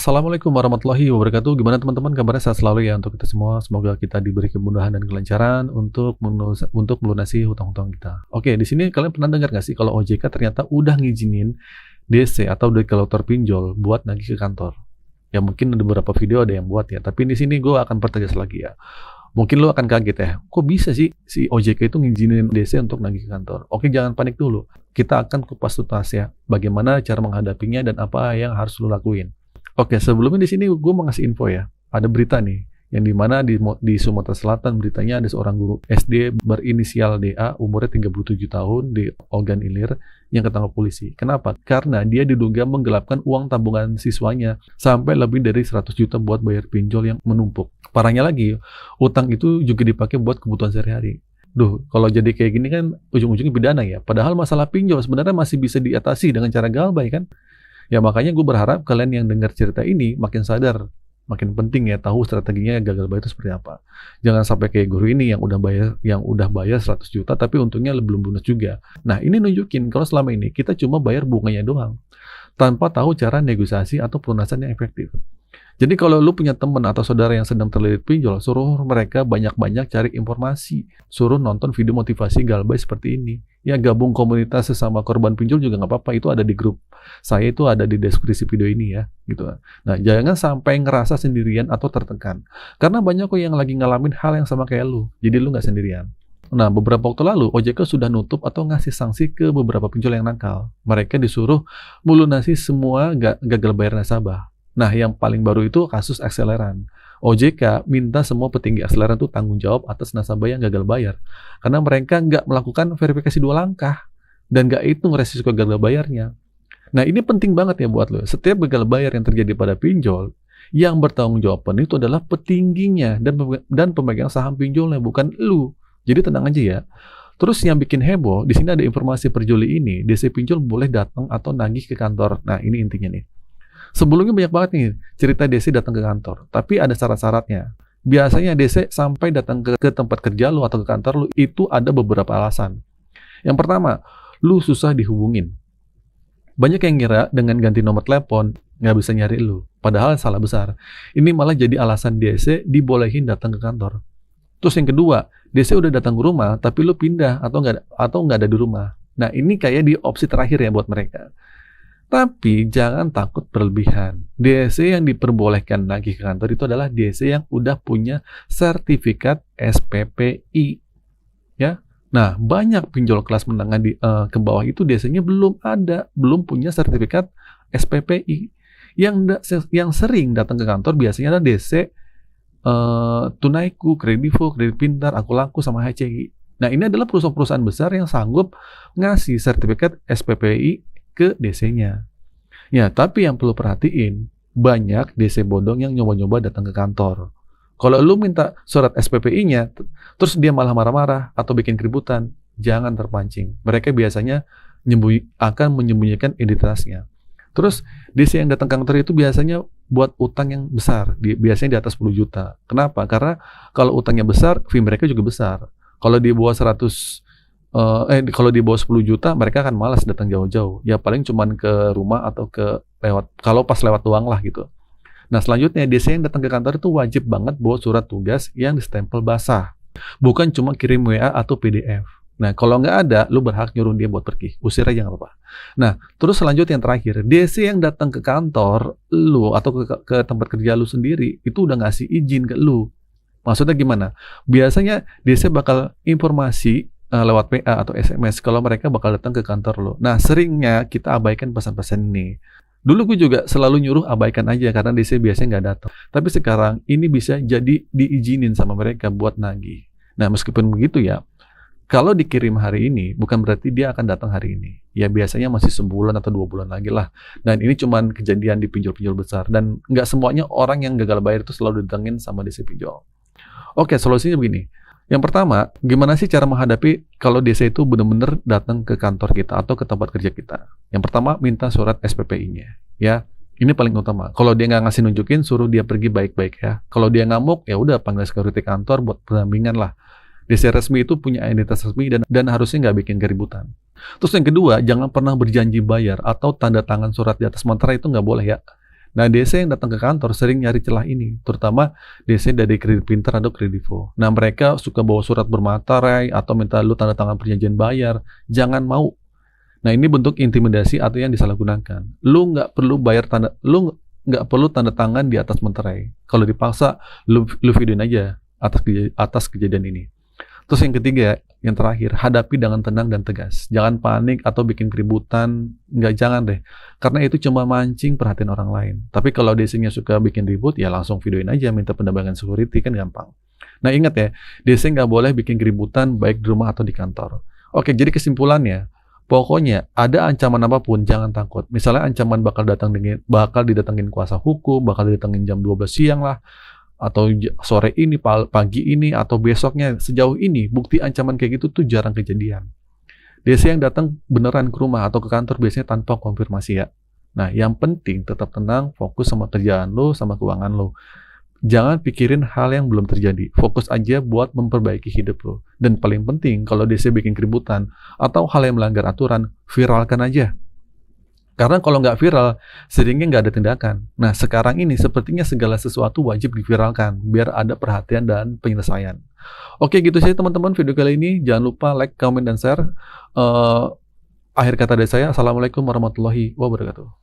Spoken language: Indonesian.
Assalamualaikum warahmatullahi wabarakatuh. Gimana teman-teman kabarnya sehat selalu ya untuk kita semua. Semoga kita diberi kemudahan dan kelancaran untuk melunasi hutang-hutang kita. Oke, di sini kalian pernah dengar nggak sih kalau OJK ternyata udah ngizinin DC atau deklarator pinjol buat nagih ke kantor? Ya mungkin ada beberapa video ada yang buat ya, tapi di sini gue akan pertegas lagi ya. Mungkin lo akan kaget ya, kok bisa sih si OJK itu ngizinin DC untuk nagih ke kantor? Oke, jangan panik dulu. Kita akan kupas tuntas ya, bagaimana cara menghadapinya dan apa yang harus lo lakuin. Oke, sebelumnya di sini gue mau ngasih info ya. Ada berita nih, yang dimana di Sumatera Selatan beritanya ada seorang guru SD berinisial DA, umurnya 37 tahun di Ogan Ilir, yang ketangkap polisi. Kenapa? Karena dia diduga menggelapkan uang tabungan siswanya sampai lebih dari 100 juta buat bayar pinjol yang menumpuk. Parahnya lagi, utang itu juga dipakai buat kebutuhan sehari-hari. Duh, kalau jadi kayak gini kan ujung-ujungnya pidana ya. Padahal masalah pinjol sebenarnya masih bisa diatasi dengan cara galbay kan. Ya makanya gue berharap kalian yang dengar cerita ini makin sadar, makin penting ya tahu strateginya gagal bayar itu seperti apa. Jangan sampai kayak guru ini yang udah bayar 100 juta tapi untungnya belum lunas juga. Nah, ini nunjukin kalau selama ini kita cuma bayar bunganya doang tanpa tahu cara negosiasi atau pelunasan yang efektif. Jadi kalau lu punya teman atau saudara yang sedang terlilit pinjol, suruh mereka banyak-banyak cari informasi. Suruh nonton video motivasi galbay seperti ini. Ya gabung komunitas sesama korban pinjol juga nggak apa-apa. Itu ada di grup. Saya itu ada di deskripsi video ini ya. Gitu. Nah jangan sampai ngerasa sendirian atau tertekan. Karena banyak kok yang lagi ngalamin hal yang sama kayak lu. Jadi lu nggak sendirian. Nah, beberapa waktu lalu, OJK sudah nutup atau ngasih sanksi ke beberapa pinjol yang nakal. Mereka disuruh melunasi semua gagal bayar nasabah. Nah, yang paling baru itu kasus akseleran. OJK minta semua petinggi akseleran itu tanggung jawab atas nasabah yang gagal bayar. Karena mereka nggak melakukan verifikasi 2 langkah. Dan nggak hitung resiko gagal bayarnya. Nah, ini penting banget ya buat lo. Setiap gagal bayar yang terjadi pada pinjol, yang bertanggung jawab itu adalah petingginya dan pemegang saham pinjolnya, bukan lu. Jadi tenang aja ya. Terus yang bikin heboh, di sini ada informasi per Juli ini, DC pinjol boleh datang atau nagih ke kantor. Nah, ini intinya nih. Sebelumnya banyak banget nih cerita DC datang ke kantor, tapi ada syarat-syaratnya. Biasanya DC sampai datang ke tempat kerja lu atau ke kantor lu itu ada beberapa alasan. Yang pertama, lu susah dihubungin. Banyak yang ngira dengan ganti nomor telepon nggak bisa nyari lu, padahal salah besar. Ini malah jadi alasan DC dibolehin datang ke kantor. Terus yang kedua, DC udah datang ke rumah tapi lu pindah atau nggak ada di rumah. Nah ini kayak di opsi terakhir ya buat mereka. Tapi jangan takut berlebihan. DC yang diperbolehkan lagi ke kantor itu adalah DC yang udah punya sertifikat SPPI. Ya. Nah, banyak pinjol kelas menengah ke bawah itu DC-nya belum punya sertifikat SPPI. Yang sering datang ke kantor biasanya adalah DC Tunaiku, Kredivo, Kredit Pintar, Aku Laku, sama HCI. Nah, ini adalah perusahaan-perusahaan besar yang sanggup ngasih sertifikat SPPI ke DC-nya. Ya, tapi yang perlu perhatiin, banyak DC bodong yang nyoba-nyoba datang ke kantor. Kalau lu minta surat SPPI-nya, terus dia malah marah-marah atau bikin keributan, jangan terpancing. Mereka biasanya akan menyembunyikan identitasnya. Terus DC yang datang ke kantor itu biasanya buat utang yang besar, biasanya di atas 10 juta. Kenapa? Karena kalau utangnya besar, fee mereka juga besar. Kalau di bawah 10 juta mereka akan malas datang jauh-jauh. Ya paling cuman ke rumah atau kalau pas lewat doang lah gitu. Nah selanjutnya DC yang datang ke kantor itu wajib banget bawa surat tugas yang distempel basah. Bukan cuma kirim WA atau PDF. Nah kalau nggak ada, lu berhak nyuruh dia buat pergi. Usir aja nggak apa-apa. Nah terus selanjutnya yang terakhir, DC yang datang ke kantor lu atau ke tempat kerja lu sendiri itu udah ngasih izin ke lu. Maksudnya gimana? Biasanya DC bakal informasi lewat PA atau SMS kalau mereka bakal datang ke kantor lo. Nah, seringnya kita abaikan pesan-pesan ini. Dulu gue juga selalu nyuruh abaikan aja karena DC biasanya nggak datang. Tapi sekarang ini bisa jadi diizinin sama mereka buat nagih. Nah, meskipun begitu ya, kalau dikirim hari ini bukan berarti dia akan datang hari ini. Ya biasanya masih sebulan atau 2 bulan lagi lah. Dan ini cuman kejadian di pinjol-pinjol besar. Dan nggak semuanya orang yang gagal bayar itu selalu didatengin sama DC pinjol. Oke, solusinya begini. Yang pertama, gimana sih cara menghadapi kalau DC itu benar-benar datang ke kantor kita atau ke tempat kerja kita? Yang pertama, minta surat SPPI-nya. Ya, ini paling utama. Kalau dia nggak ngasih nunjukin, suruh dia pergi baik-baik ya. Kalau dia ngamuk, ya udah panggil security kantor buat pendampingan lah. DC resmi itu punya identitas resmi dan harusnya nggak bikin keributan. Terus yang kedua, jangan pernah berjanji bayar atau tanda tangan surat di atas mantra itu nggak boleh ya. Nah, DC yang datang ke kantor sering nyari celah ini, terutama DC dari kredit printer atau kredivo. Nah, mereka suka bawa surat bermaterai atau minta lu tanda tangan perjanjian bayar. Jangan mau. Nah, ini bentuk intimidasi atau yang disalahgunakan. Lu nggak perlu tanda tangan di atas materai. Kalau dipaksa, lu videoin aja atas kejadian ini. Terus yang ketiga, yang terakhir, hadapi dengan tenang dan tegas. Jangan panik atau bikin keributan. Jangan deh. Karena itu cuma mancing perhatian orang lain. Tapi kalau DC-nya suka bikin ribut, ya langsung videoin aja, minta pendampingan security, kan gampang. Nah, ingat ya, DC nggak boleh bikin keributan baik di rumah atau di kantor. Oke, jadi kesimpulannya, pokoknya ada ancaman apapun, jangan takut. Misalnya ancaman bakal didatengin kuasa hukum, bakal didatengin jam 12 siang lah, atau sore ini, pagi ini, atau besoknya. Sejauh ini, bukti ancaman kayak gitu tuh jarang kejadian. DC yang datang beneran ke rumah atau ke kantor biasanya tanpa konfirmasi ya. Nah, yang penting tetap tenang, fokus sama kerjaan lo, sama keuangan lo. Jangan pikirin hal yang belum terjadi. Fokus aja buat memperbaiki hidup lo. Dan paling penting, kalau DC bikin keributan atau hal yang melanggar aturan, viralkan aja. Karena kalau nggak viral, seringnya nggak ada tindakan. Nah, sekarang ini sepertinya segala sesuatu wajib diviralkan, biar ada perhatian dan penyelesaian. Oke, gitu saja teman-teman video kali ini. Jangan lupa like, comment, dan share. Akhir kata dari saya, Assalamualaikum warahmatullahi wabarakatuh.